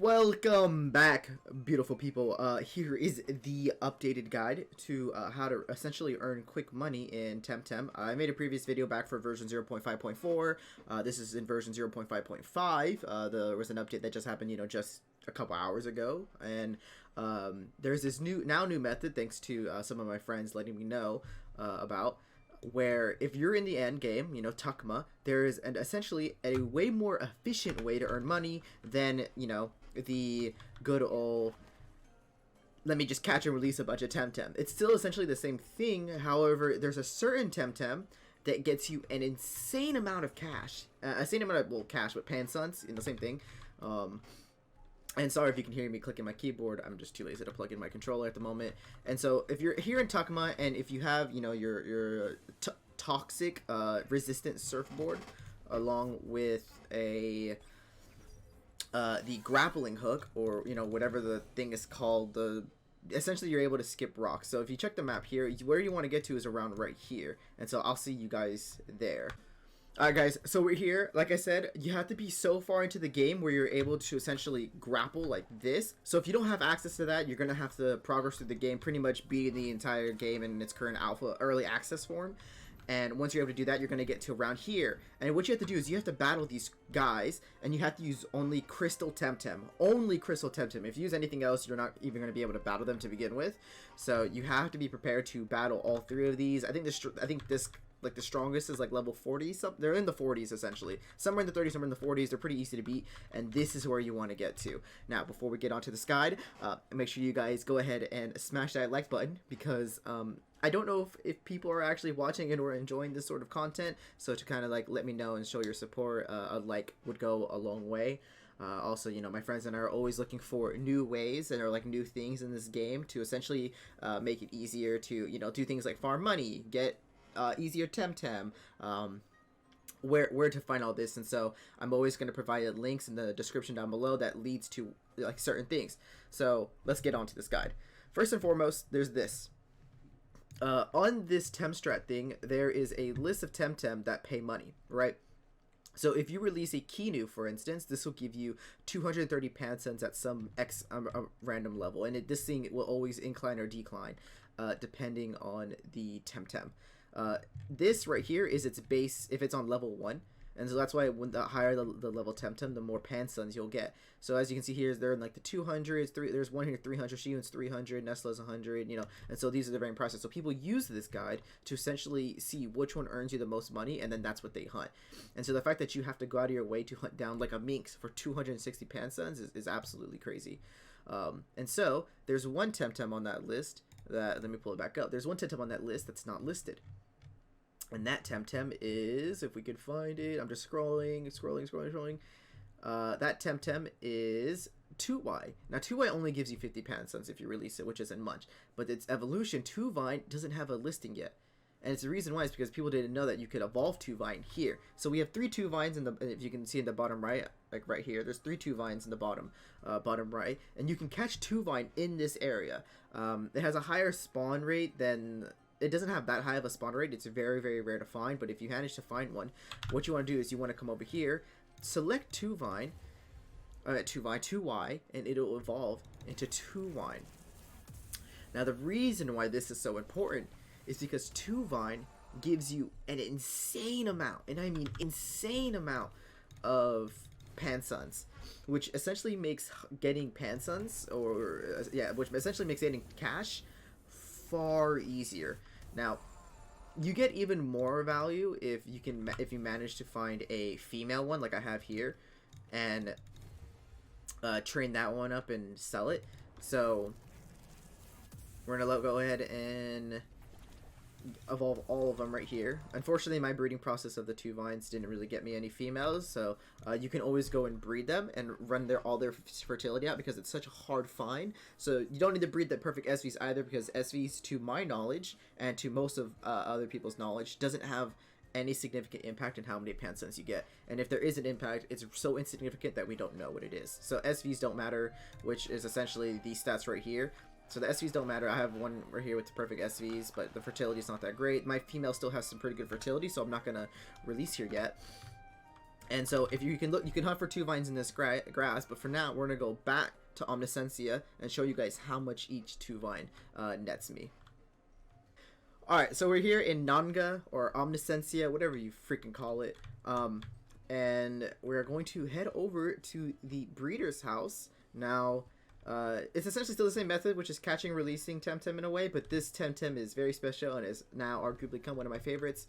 Welcome back, beautiful people. Here is the updated guide to how to essentially earn quick money in TemTem. I made a previous video back for version 0.5.4. This is in version 0.5.5. There was an update that just happened, just a couple hours ago, and there's this new method, thanks to some of my friends letting me know about, where if you're in the end game, Tuckma, there is essentially a way more efficient way to earn money than, the good old, let me just catch and release a bunch of TemTem. It's still essentially the same thing. However, there's a certain TemTem that gets you an insane amount of cash. Cash, but Pansuns, same thing. And sorry if you can hear me clicking my keyboard. I'm just too lazy to plug in my controller at the moment. And so if you're here in Tuckma and if you have, your toxic resistant surfboard along with a the grappling hook, or whatever the thing is called, essentially you're able to skip rocks. So if you check the map here, where you want to get to is around right here. And so I'll see you guys there. Alright guys, so we're here. Like I said, you have to be so far into the game where you're able to essentially grapple like this. So if you don't have access to that, you're going to have to progress through the game, pretty much beat the entire game in its current early access form. And once you're able to do that, you're going to get to around here. And what you have to do is you have to battle these guys, and you have to use only Crystal TemTem. Only Crystal TemTem. If you use anything else, you're not even going to be able to battle them to begin with. So you have to be prepared to battle all three of these. I think this like the strongest is like level 40. They're in the 40s essentially. Some are in the 30s, some are in the 40s. They're pretty easy to beat, and this is where you want to get to. Now, before we get onto this guide, make sure you guys go ahead and smash that like button, because I don't know if people are actually watching it or enjoying this sort of content. So to kind of like let me know and show your support, a like would go a long way. Also, my friends and I are always looking for new ways and like new things in this game to essentially make it easier to do things like farm money, get easier TemTem, where to find all this. And so I'm always going to provide links in the description down below that leads to like certain things. So let's get on to this guide. First and foremost, there's this. On this TemStrat thing, there is a list of TemTem that pay money, right? So if you release a Kinu, for instance, this will give you 230 Pansuns at some random level, and this thing will always incline or decline depending on the TemTem. This right here is its base if it's on level 1, and so that's why when the higher the level TemTem, the more Pansuns you'll get. So as you can see here, they're in like the 200s. There's one here 300, Shiyun's 300, Nestle's 100. And so these are the varying prices. So people use this guide to essentially see which one earns you the most money, and then that's what they hunt. And so the fact that you have to go out of your way to hunt down like a minx for 260 Pansuns is absolutely crazy. And so there's one TemTem on that list that, let me pull it back up. There's one TemTem on that list that's not listed. And that TemTem is, if we could find it, I'm just scrolling. That TemTem is 2Y. Now, 2Y only gives you 50 Pansuns if you release it, which isn't much. But its evolution, 2Vine, doesn't have a listing yet. And it's the reason why is because people didn't know that you could evolve 2Vine here. So we have 3 2Vines in the, if you can see in the bottom right, like right here, there's 3 2Vines in the bottom right. And you can catch 2Vine in this area. It has a higher spawn rate than... It doesn't have that high of a spawn rate. It's very, very rare to find. But if you manage to find one, what you want to do is you want to come over here, select 2Y, and it'll evolve into 2Vine. Now, the reason why this is so important is because 2Vine gives you an insane amount, and I mean insane amount, of Pansuns, which essentially makes getting Pansuns, which essentially makes getting cash far easier. Now, you get even more value if you manage to find a female one like I have here, and train that one up and sell it. So we're gonna go ahead and evolve all of them right here. Unfortunately, my breeding process of the 2Vines didn't really get me any females, so you can always go and breed them and run all their fertility out, because it's such a hard find. So you don't need to breed the perfect SVs either, because SVs, to my knowledge and to most of other people's knowledge, doesn't have any significant impact in how many Pansuns you get. And if there is an impact, it's so insignificant that we don't know what it is. So SVs don't matter, which is essentially these stats right here. So the SVs don't matter. I have one right here with the perfect SVs, but the fertility is not that great. My female still has some pretty good fertility, so I'm not going to release here yet. And so if you can look, you can hunt for 2 vines in this grass, but for now we're gonna go back to Omnisciencia and show you guys how much each 2 vine nets me. Alright, so we're here in Nanga, or Omnisciencia, whatever you freaking call it. And we're going to head over to the breeder's house. Now, it's essentially still the same method, which is catching and releasing TemTem in a way, but this TemTem is very special and is now arguably become one of my favorites.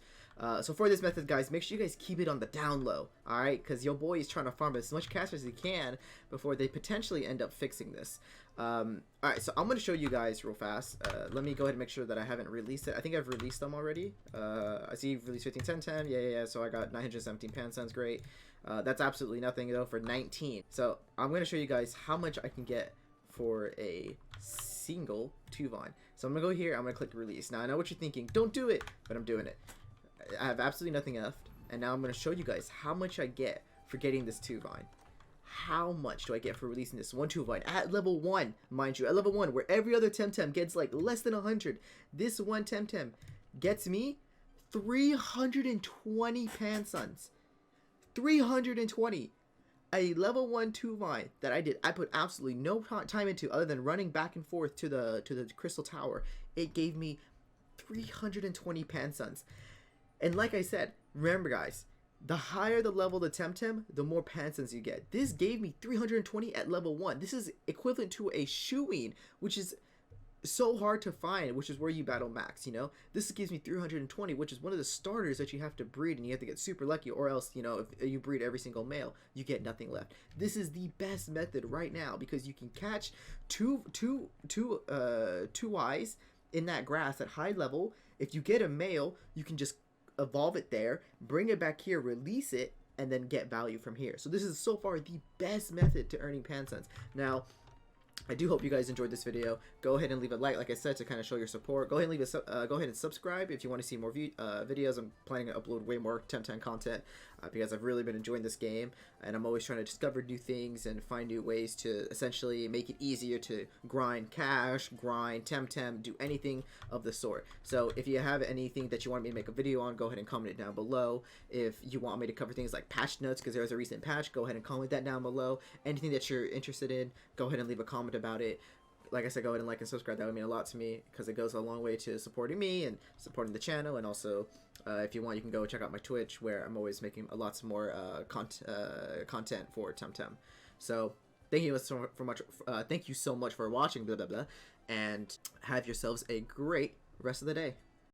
So for this method, guys, make sure you guys keep it on the down low, alright? Because your boy is trying to farm as much cash as he can before they potentially end up fixing this. Alright, so I'm going to show you guys real fast. Let me go ahead and make sure that I haven't released it. I think I've released them already. I see you've released 15 TemTem. Yeah, so I got 917 Pansuns, great. That's absolutely nothing, though, for 19. So I'm going to show you guys how much I can get for a single 2 vine. So I'm gonna go here, I'm gonna click release. Now I know what you're thinking, don't do it, but I'm doing it. I have absolutely nothing left, and now I'm gonna show you guys how much I get for getting this 2 vine. How much do I get for releasing this 2 vine at level 1, mind you, at level 1, where every other TemTem gets like less than 100. This one TemTem gets me 320 Pansuns. 320. A level 1 2 vine that I put absolutely no time into other than running back and forth to the crystal tower. It gave me 320 Pansuns. And like I said, remember guys, the higher the level the TemTem, the more Pansuns you get. This gave me 320 at level 1. This is equivalent to a shoe-in, which is so hard to find, which is where you battle max, you know. This gives me 320, which is one of the starters that you have to breed, and you have to get super lucky, or else, you know, if you breed every single male, you get nothing left. This is the best method right now because you can catch two eyes in that grass at high level. If you get a male, you can just evolve it there, bring it back here, release it, and then get value from here. So this is so far the best method to earning Pansuns. Now, I do hope you guys enjoyed this video. Go ahead and leave a like I said, to kind of show your support. Go ahead and go ahead and subscribe if you want to see more videos. I'm planning to upload way more TemTem content because I've really been enjoying this game, and I'm always trying to discover new things and find new ways to essentially make it easier to grind cash, grind TemTem, do anything of the sort. So if you have anything that you want me to make a video on, go ahead and comment it down below. If you want me to cover things like patch notes because there was a recent patch, go ahead and comment that down below. Anything that you're interested in, go ahead and leave a comment about it. Like I said, go ahead and like and subscribe. That would mean a lot to me because it goes a long way to supporting me and supporting the channel. And also, if you want, you can go check out my Twitch where I'm always making lots more content for TemTem. So thank you so much for watching, blah blah blah, and have yourselves a great rest of the day.